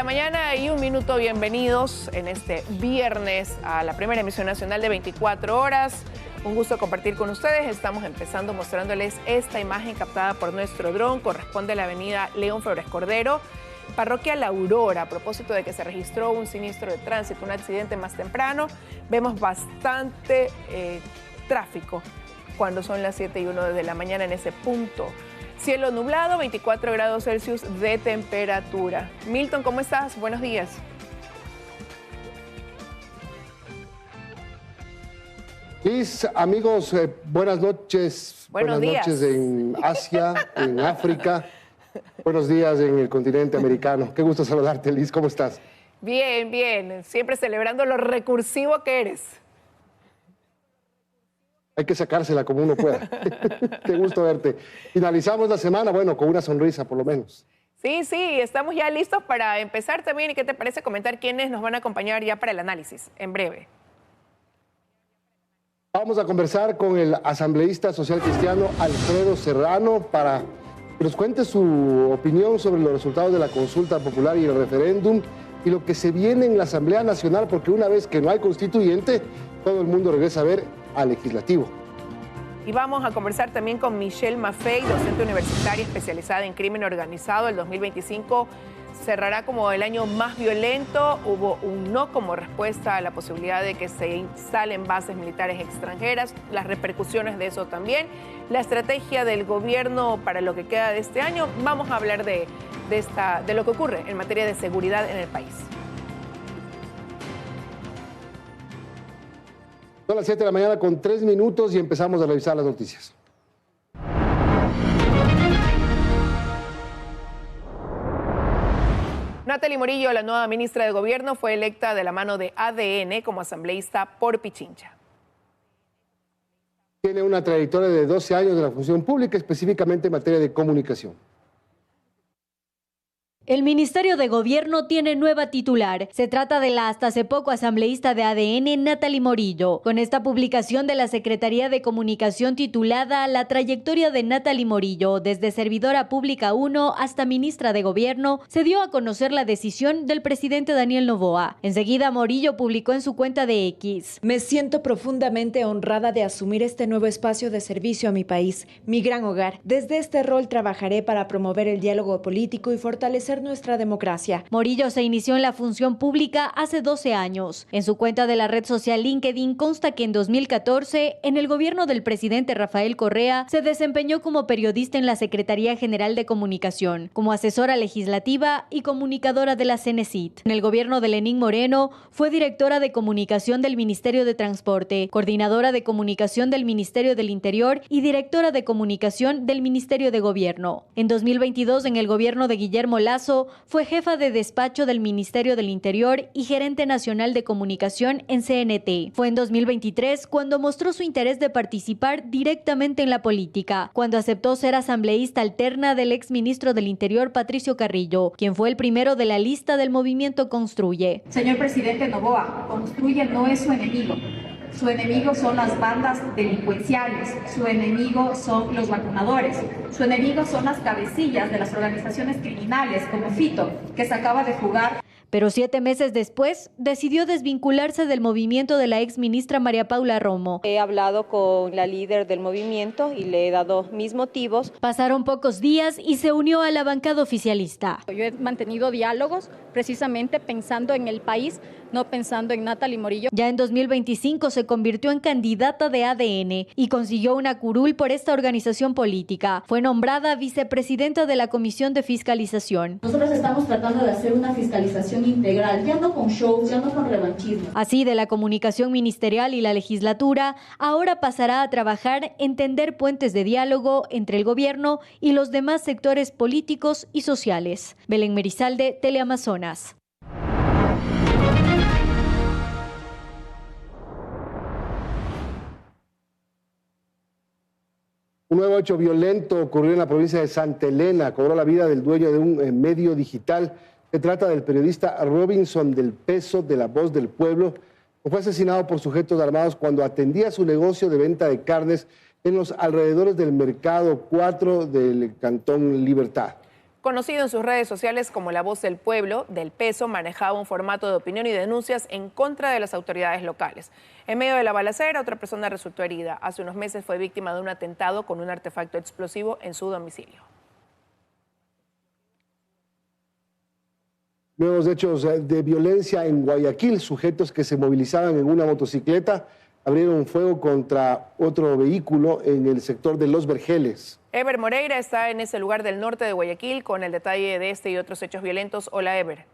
la mañana y 1 minuto, bienvenidos en este viernes a la primera emisión nacional de 24 horas. Un gusto compartir con ustedes. Estamos empezando mostrándoles esta imagen captada por nuestro dron. Corresponde a la avenida León Flores Cordero, Parroquia La Aurora, a propósito de que se registró un siniestro de tránsito, un accidente más temprano. Vemos bastante tráfico cuando son las 7:01 de la mañana en ese punto. Cielo nublado, 24 grados Celsius de temperatura. Milton, ¿cómo estás? Buenos días. Liz, amigos, buenas noches. Buenos días. Noches en Asia, en África. Buenos días en el continente americano. Qué gusto saludarte, Liz. ¿Cómo estás? Bien, bien. Siempre celebrando lo recursivo que eres. Hay que sacársela como uno pueda. Qué gusto verte. Finalizamos la semana, bueno, con una sonrisa por lo menos. Sí, sí, estamos ya listos para empezar también. ¿Y qué te parece comentar quiénes nos van a acompañar ya para el análisis en breve? Vamos a conversar con el asambleísta social cristiano Alfredo Serrano para que nos cuente su opinión sobre los resultados de la consulta popular y el referéndum y lo que se viene en la Asamblea Nacional, porque una vez que no hay constituyente, todo el mundo regresa a ver al legislativo. Y vamos a conversar también con Michelle Maffei, docente universitaria especializada en crimen organizado. El 2025 cerrará como el año más violento. Hubo un no como respuesta a la posibilidad de que se instalen bases militares extranjeras, las repercusiones de eso también, la estrategia del gobierno para lo que queda de este año. Vamos a hablar de lo que ocurre en materia de seguridad en el país. Son las 7 de la mañana con 3 minutos y empezamos a revisar las noticias. Natalie Morillo, la nueva ministra de Gobierno, fue electa de la mano de ADN como asambleísta por Pichincha. Tiene una trayectoria de 12 años de la función pública, específicamente en materia de comunicación. El Ministerio de Gobierno tiene nueva titular. Se trata de la hasta hace poco asambleísta de ADN, Natalie Morillo. Con esta publicación de la Secretaría de Comunicación titulada La trayectoria de Natalie Morillo, desde servidora pública 1 hasta ministra de Gobierno, se dio a conocer la decisión del presidente Daniel Noboa. Enseguida, Morillo publicó en su cuenta de X: Me siento profundamente honrada de asumir este nuevo espacio de servicio a mi país, mi gran hogar. Desde este rol trabajaré para promover el diálogo político y fortalecer nuestra democracia. Morillo se inició en la función pública hace 12 años. En su cuenta de la red social LinkedIn consta que en 2014, en el gobierno del presidente Rafael Correa, se desempeñó como periodista en la Secretaría General de Comunicación, como asesora legislativa y comunicadora de la CENESID. En el gobierno de Lenín Moreno, fue directora de comunicación del Ministerio de Transporte, coordinadora de comunicación del Ministerio del Interior y directora de comunicación del Ministerio de Gobierno. En 2022, en el gobierno de Guillermo Lasso, fue jefa de despacho del Ministerio del Interior y gerente nacional de comunicación en CNT. Fue en 2023 cuando mostró su interés de participar directamente en la política, cuando aceptó ser asambleísta alterna del exministro del Interior Patricio Carrillo, quien fue el primero de la lista del movimiento Construye. Señor presidente Noboa, Construye no es su enemigo. Su enemigo son las bandas delincuenciales, su enemigo son los vacunadores, su enemigo son las cabecillas de las organizaciones criminales como Fito, que se acaba de fugar. Pero 7 meses después, decidió desvincularse del movimiento de la exministra María Paula Romo. He hablado con la líder del movimiento y le he dado mis motivos. Pasaron pocos días y se unió a la bancada oficialista. Yo he mantenido diálogos precisamente pensando en el país, no pensando en Natalie Morillo. Ya en 2025 se convirtió en candidata de ADN y consiguió una curul por esta organización política. Fue nombrada vicepresidenta de la Comisión de Fiscalización. Nosotros estamos tratando de hacer una fiscalización integral, ya no con shows, ya no con revanchismo. Así, de la comunicación ministerial y la legislatura, ahora pasará a trabajar en tender puentes de diálogo entre el gobierno y los demás sectores políticos y sociales. Belén Merizalde, Teleamazonas. Un nuevo hecho violento ocurrió en la provincia de Santa Elena, cobró la vida del dueño de un medio digital. Se trata del periodista Robinson del Peso, de La Voz del Pueblo, que fue asesinado por sujetos armados cuando atendía su negocio de venta de carnes en los alrededores del Mercado 4 del Cantón Libertad. Conocido en sus redes sociales como La Voz del Pueblo, Del Peso manejaba un formato de opinión y denuncias en contra de las autoridades locales. En medio de la balacera, otra persona resultó herida. Hace unos meses fue víctima de un atentado con un artefacto explosivo en su domicilio. Nuevos hechos de violencia en Guayaquil. Sujetos que se movilizaban en una motocicleta abrieron fuego contra otro vehículo en el sector de Los Vergeles. Ever Moreira está en ese lugar del norte de Guayaquil con el detalle de este y otros hechos violentos. Hola, Ever.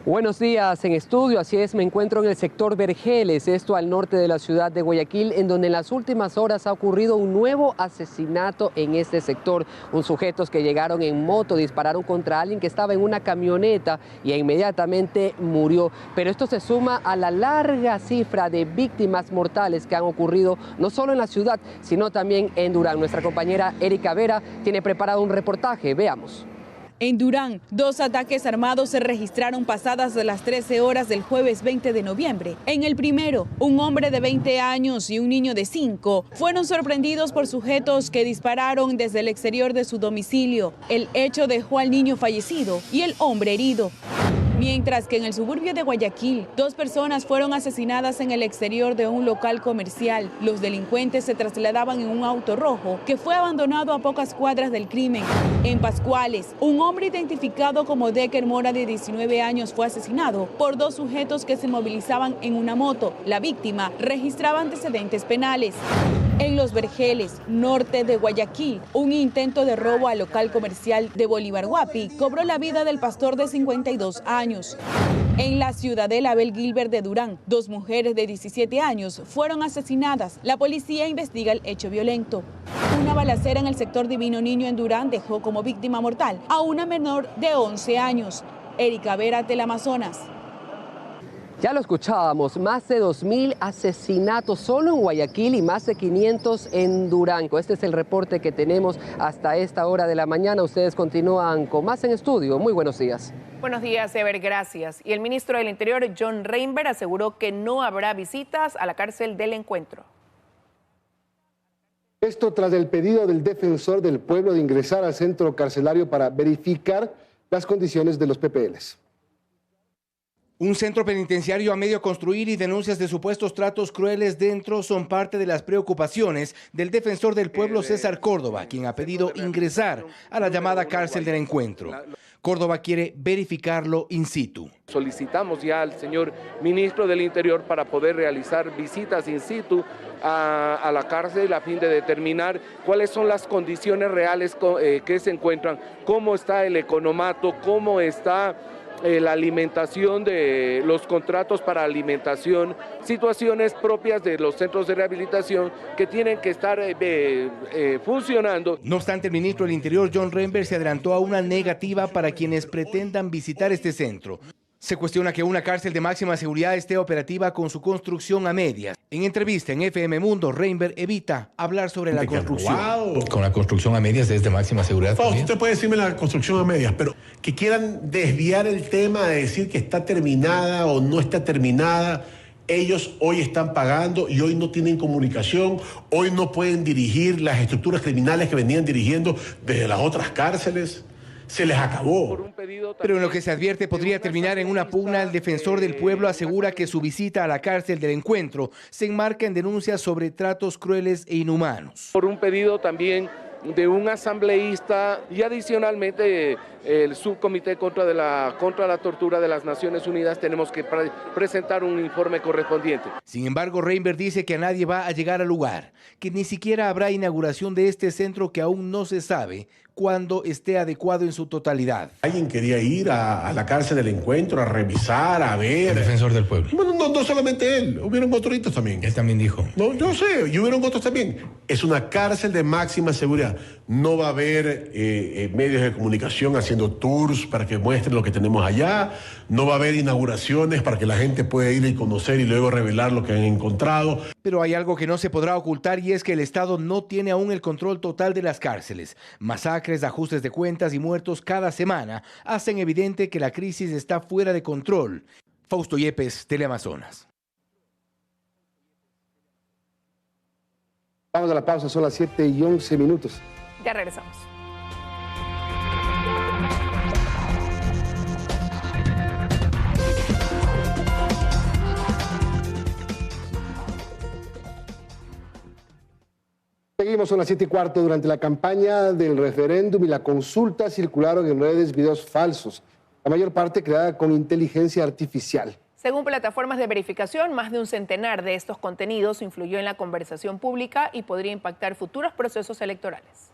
Buenos días en estudio, así es, me encuentro en el sector Vergeles, esto al norte de la ciudad de Guayaquil, en donde en las últimas horas ha ocurrido un nuevo asesinato en este sector. Unos sujetos que llegaron en moto dispararon contra alguien que estaba en una camioneta y inmediatamente murió. Pero esto se suma a la larga cifra de víctimas mortales que han ocurrido no solo en la ciudad, sino también en Durán. Nuestra compañera Erika Vera tiene preparado un reportaje, veamos. En Durán, 2 ataques armados se registraron pasadas las 13 horas del jueves 20 de noviembre. En el primero, un hombre de 20 años y un niño de 5 fueron sorprendidos por sujetos que dispararon desde el exterior de su domicilio. El hecho dejó al niño fallecido y el hombre herido. Mientras que en el suburbio de Guayaquil, 2 personas fueron asesinadas en el exterior de un local comercial. Los delincuentes se trasladaban en un auto rojo que fue abandonado a pocas cuadras del crimen. En Pascuales, un hombre identificado como Decker Mora de 19 años fue asesinado por 2 sujetos que se movilizaban en una moto. La víctima registraba antecedentes penales. En Los Vergeles, norte de Guayaquil, un intento de robo al local comercial de Bolívar Guapi cobró la vida del pastor de 52 años. En la ciudadela Abel Gilbert de Durán, 2 mujeres de 17 años fueron asesinadas. La policía investiga el hecho violento. Una balacera en el sector Divino Niño en Durán dejó como víctima mortal a una menor de 11 años. Erika Vera, Teleamazonas. Ya lo escuchábamos, más de 2.000 asesinatos solo en Guayaquil y más de 500 en Durango. Este es el reporte que tenemos hasta esta hora de la mañana. Ustedes continúan con más en estudio. Muy buenos días. Buenos días, Ever, gracias. Y el ministro del Interior, John Reinberg, aseguró que no habrá visitas a la cárcel del Encuentro. Esto tras el pedido del defensor del pueblo de ingresar al centro carcelario para verificar las condiciones de los PPLs. Un centro penitenciario a medio construir y denuncias de supuestos tratos crueles dentro son parte de las preocupaciones del defensor del pueblo César Córdoba, quien ha pedido ingresar a la llamada cárcel del Encuentro. Córdoba quiere verificarlo in situ. Solicitamos ya al señor ministro del Interior para poder realizar visitas in situ a la cárcel a fin de determinar cuáles son las condiciones reales que se encuentran, cómo está el economato, cómo está la alimentación de los contratos para alimentación, situaciones propias de los centros de rehabilitación que tienen que estar funcionando. No obstante, el ministro del Interior, John Reinberg, se adelantó a una negativa para quienes pretendan visitar este centro. Se cuestiona que una cárcel de máxima seguridad esté operativa con su construcción a medias. En entrevista en FM Mundo, Reinberg evita hablar sobre la construcción. Wow. Con la construcción a medias es de máxima seguridad. Fausto, usted puede decirme la construcción a medias, pero que quieran desviar el tema de decir que está terminada o no está terminada. Ellos hoy están pagando y hoy no tienen comunicación, hoy no pueden dirigir las estructuras criminales que venían dirigiendo desde las otras cárceles. Se les acabó. Pero en lo que se advierte podría terminar en una pugna, el defensor del pueblo asegura que su visita a la cárcel del Encuentro se enmarca en denuncias sobre tratos crueles e inhumanos. Por un pedido también de un asambleísta y adicionalmente el subcomité contra la tortura de las Naciones Unidas tenemos que presentar un informe correspondiente. Sin embargo, Reinberg dice que nadie va a llegar al lugar, que ni siquiera habrá inauguración de este centro que aún no se sabe cuándo esté adecuado en su totalidad. Alguien quería ir a la cárcel del Encuentro a revisar, a ver. El defensor del pueblo. Bueno, no solamente él, hubieron otros también. Él también dijo. No, yo sé, y hubieron otros también. Es una cárcel de máxima seguridad. No va a haber medios de comunicación haciendo tours para que muestren lo que tenemos allá. No va a haber inauguraciones para que la gente pueda ir y conocer y luego revelar lo que han encontrado. Pero hay algo que no se podrá ocultar y es que el Estado no tiene aún el control total de las cárceles. Masacres, ajustes de cuentas y muertos cada semana hacen evidente que la crisis está fuera de control. Fausto Yepes, Teleamazonas. Vamos a la pausa, son las 7:11. Ya regresamos. Seguimos, son las 7:15. Durante la campaña del referéndum y la consulta circularon en redes videos falsos, la mayor parte creada con inteligencia artificial. Según plataformas de verificación, más de un centenar de estos contenidos influyó en la conversación pública y podría impactar futuros procesos electorales.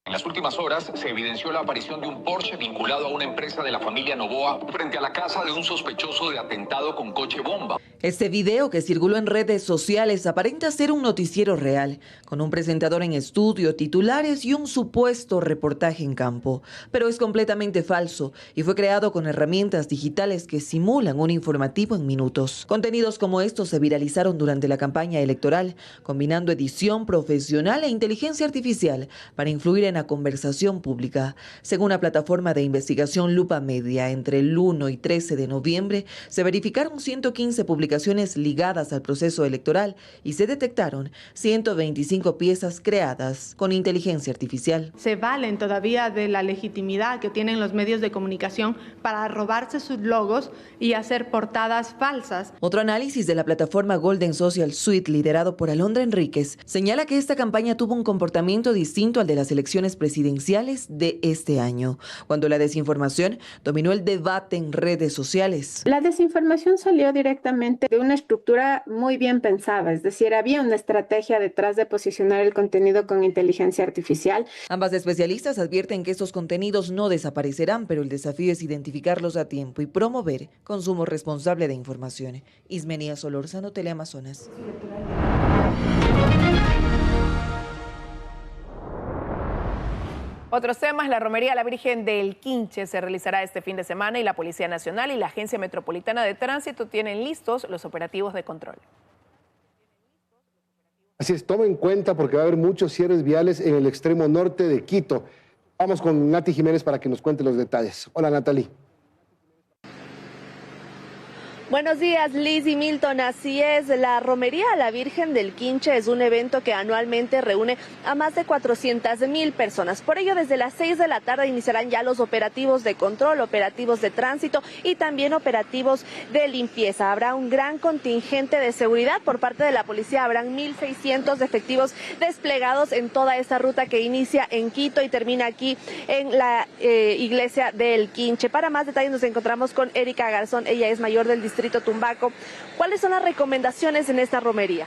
En las últimas horas se evidenció la aparición de un Porsche vinculado a una empresa de la familia Noboa frente a la casa de un sospechoso de atentado con coche bomba. Este video que circuló en redes sociales aparenta ser un noticiero real, con un presentador en estudio, titulares y un supuesto reportaje en campo. Pero es completamente falso y fue creado con herramientas digitales que simulan un informativo en minutos. Contenidos como estos se viralizaron durante la campaña electoral, combinando edición profesional e inteligencia artificial para influir en la conversación pública. Según la plataforma de investigación Lupa Media, entre el 1 y 13 de noviembre se verificaron 115 publicaciones ligadas al proceso electoral y se detectaron 125 piezas creadas con inteligencia artificial. Se valen todavía de la legitimidad que tienen los medios de comunicación para robarse sus logos y hacer portadas falsas. Otro análisis de la plataforma Golden Social Suite, liderado por Alondra Enríquez, señala que esta campaña tuvo un comportamiento distinto al de las elecciones presidenciales de este año, cuando la desinformación dominó el debate en redes sociales. La desinformación salió directamente de una estructura muy bien pensada, es decir, había una estrategia detrás de posicionar el contenido con inteligencia artificial. Ambas especialistas advierten que estos contenidos no desaparecerán, pero el desafío es identificarlos a tiempo y promover consumo responsable de información. Ismenia Solórzano, Teleamazonas. Otros temas, la romería a la Virgen del Quinche se realizará este fin de semana y la Policía Nacional y la Agencia Metropolitana de Tránsito tienen listos los operativos de control. Así es, toma en cuenta porque va a haber muchos cierres viales en el extremo norte de Quito. Vamos con Nati Jiménez para que nos cuente los detalles. Hola, Natalie. Buenos días, Liz y Milton. Así es, la romería a la Virgen del Quinche es un evento que anualmente reúne a más de 400,000 personas. Por ello, desde las 6 de la tarde iniciarán ya los operativos de control, operativos de tránsito y también operativos de limpieza. Habrá un gran contingente de seguridad por parte de la policía. Habrán 1,600 efectivos desplegados en toda esta ruta que inicia en Quito y termina aquí en la iglesia del Quinche. Para más detalles nos encontramos con Erika Garzón. Ella es mayor del distrito Tumbaco. ¿Cuáles son las recomendaciones en esta romería?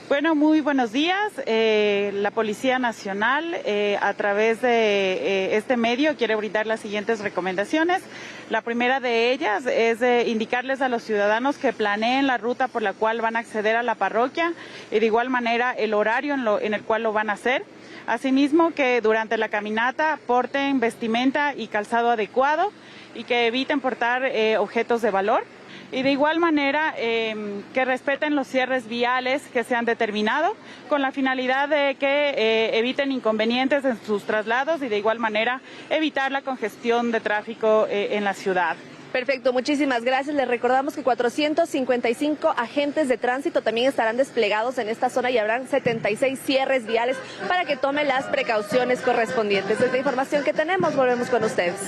Bueno, muy buenos días. La Policía Nacional, a través de este medio, quiere brindar las siguientes recomendaciones. La primera de ellas es indicarles a los ciudadanos que planeen la ruta por la cual van a acceder a la parroquia y de igual manera el horario en el cual lo van a hacer. Asimismo, que durante la caminata porten vestimenta y calzado adecuado y que eviten portar objetos de valor. Y de igual manera que respeten los cierres viales que se han determinado con la finalidad de que eviten inconvenientes en sus traslados y de igual manera evitar la congestión de tráfico en la ciudad. Perfecto, muchísimas gracias. Les recordamos que 455 agentes de tránsito también estarán desplegados en esta zona y habrán 76 cierres viales para que tomen las precauciones correspondientes. Es la información que tenemos, volvemos con ustedes.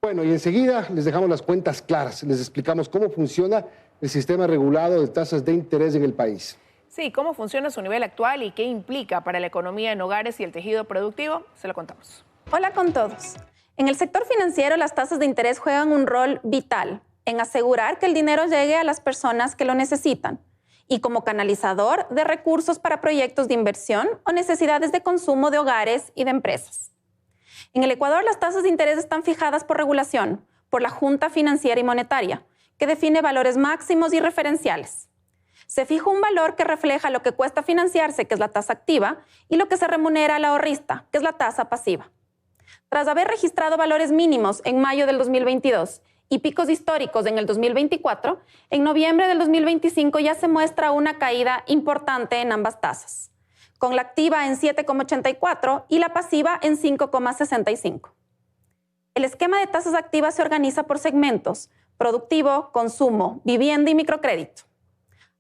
Bueno, y enseguida les dejamos las cuentas claras, les explicamos cómo funciona el sistema regulado de tasas de interés en el país. Sí, cómo funciona su nivel actual y qué implica para la economía en hogares y el tejido productivo, se lo contamos. Hola con todos. En el sector financiero, las tasas de interés juegan un rol vital en asegurar que el dinero llegue a las personas que lo necesitan y como canalizador de recursos para proyectos de inversión o necesidades de consumo de hogares y de empresas. En el Ecuador, las tasas de interés están fijadas por regulación, por la Junta Financiera y Monetaria, que define valores máximos y referenciales. Se fija un valor que refleja lo que cuesta financiarse, que es la tasa activa, y lo que se remunera al ahorrista, que es la tasa pasiva. Tras haber registrado valores mínimos en mayo del 2022 y picos históricos en el 2024, en noviembre del 2025 ya se muestra una caída importante en ambas tasas, con la activa en 7,84 y la pasiva en 5,65. El esquema de tasas activas se organiza por segmentos: productivo, consumo, vivienda y microcrédito.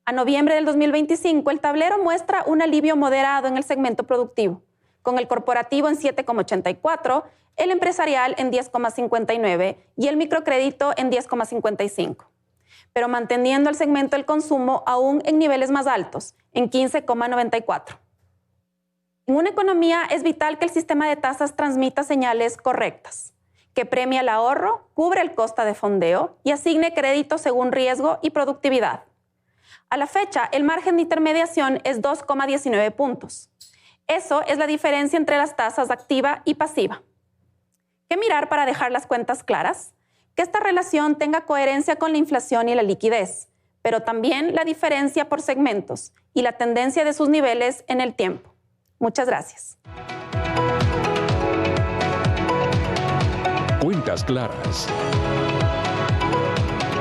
A noviembre del 2025, el tablero muestra un alivio moderado en el segmento productivo, con el corporativo en 7,84, el empresarial en 10,59 y el microcrédito en 10,55. Pero manteniendo el segmento del consumo aún en niveles más altos, en 15,94. En una economía es vital que el sistema de tasas transmita señales correctas, que premie el ahorro, cubre el costo de fondeo y asigne crédito según riesgo y productividad. A la fecha, el margen de intermediación es 2,19 puntos. Eso es la diferencia entre las tasas activa y pasiva. ¿Qué mirar para dejar las cuentas claras? Que esta relación tenga coherencia con la inflación y la liquidez, pero también la diferencia por segmentos y la tendencia de sus niveles en el tiempo. Muchas gracias. Cuentas claras.